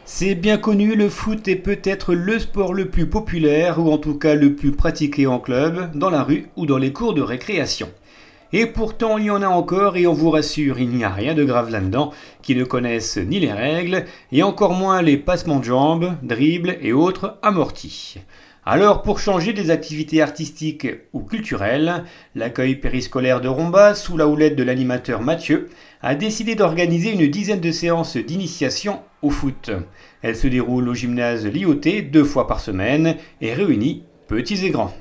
C'est bien connu, le foot est peut-être le sport le plus populaire, ou en tout cas le plus pratiqué en club, dans la rue ou dans les cours de récréation. Et pourtant il y en a encore et on vous rassure, il n'y a rien de grave là-dedans, qui ne connaissent ni les règles, et encore moins les passements de jambes, dribbles et autres amortis. Alors pour changer des activités artistiques ou culturelles, l'accueil périscolaire de Romba, sous la houlette de l'animateur Mathieu, a décidé d'organiser une dizaine de séances d'initiation au foot. Elles se déroulent au gymnase Lyoté 2 fois par semaine et réunit petits et grands.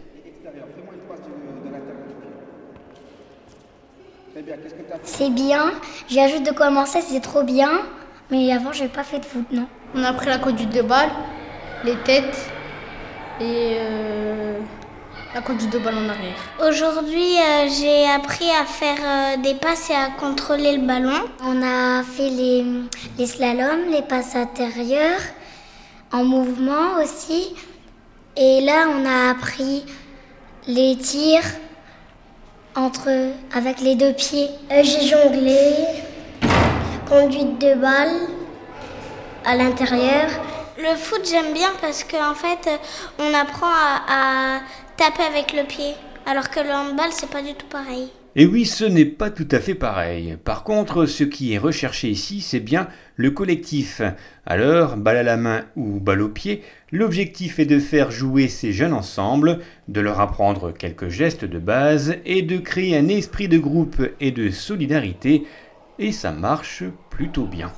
C'est bien, j'ai juste de commencer, c'est trop bien, mais avant j'ai pas fait de foot, non. On a appris la conduite de balle, les têtes et la conduite de balle en arrière. Aujourd'hui, j'ai appris à faire des passes et à contrôler le ballon. On a fait les slaloms, les passes intérieures, en mouvement aussi. Et là, on a appris les tirs avec les 2 pieds. J'ai jonglé, conduite de balle à l'intérieur. Le foot, j'aime bien parce qu'en fait, on apprend à taper avec le pied, alors que le handball, c'est pas du tout pareil. Et oui, ce n'est pas tout à fait pareil. Par contre, ce qui est recherché ici, c'est bien le collectif. Alors, balle à la main ou balle au pied, l'objectif est de faire jouer ces jeunes ensemble, de leur apprendre quelques gestes de base et de créer un esprit de groupe et de solidarité. Et ça marche plutôt bien.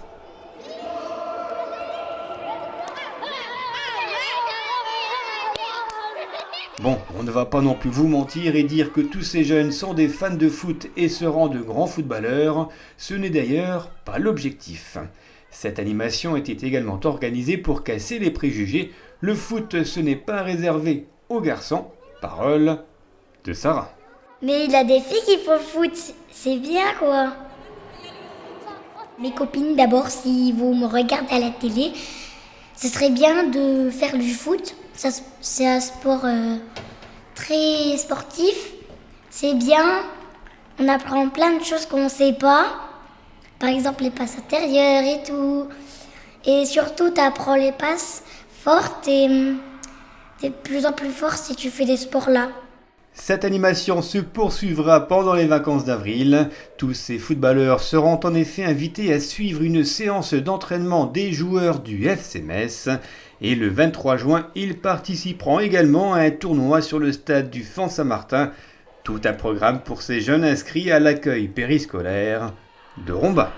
Bon, on ne va pas non plus vous mentir et dire que tous ces jeunes sont des fans de foot et seront de grands footballeurs, ce n'est d'ailleurs pas l'objectif. Cette animation était également organisée pour casser les préjugés, le foot ce n'est pas réservé aux garçons, parole de Sarah. Mais il y a des filles qui font le foot, c'est bien quoi. Mes copines, d'abord, si vous me regardez à la télé, ce serait bien de faire du foot. C'est un sport très sportif. C'est bien. On apprend plein de choses qu'on ne sait pas. Par exemple, les passes intérieures et tout. Et surtout, tu apprends les passes fortes et t'es de plus en plus fort si tu fais des sports-là. Cette animation se poursuivra pendant les vacances d'avril. Tous ces footballeurs seront en effet invités à suivre une séance d'entraînement des joueurs du FC Metz. Et le 23 juin, ils participeront également à un tournoi sur le stade du Fan Saint-Martin. Tout un programme pour ces jeunes inscrits à l'accueil périscolaire de Romba.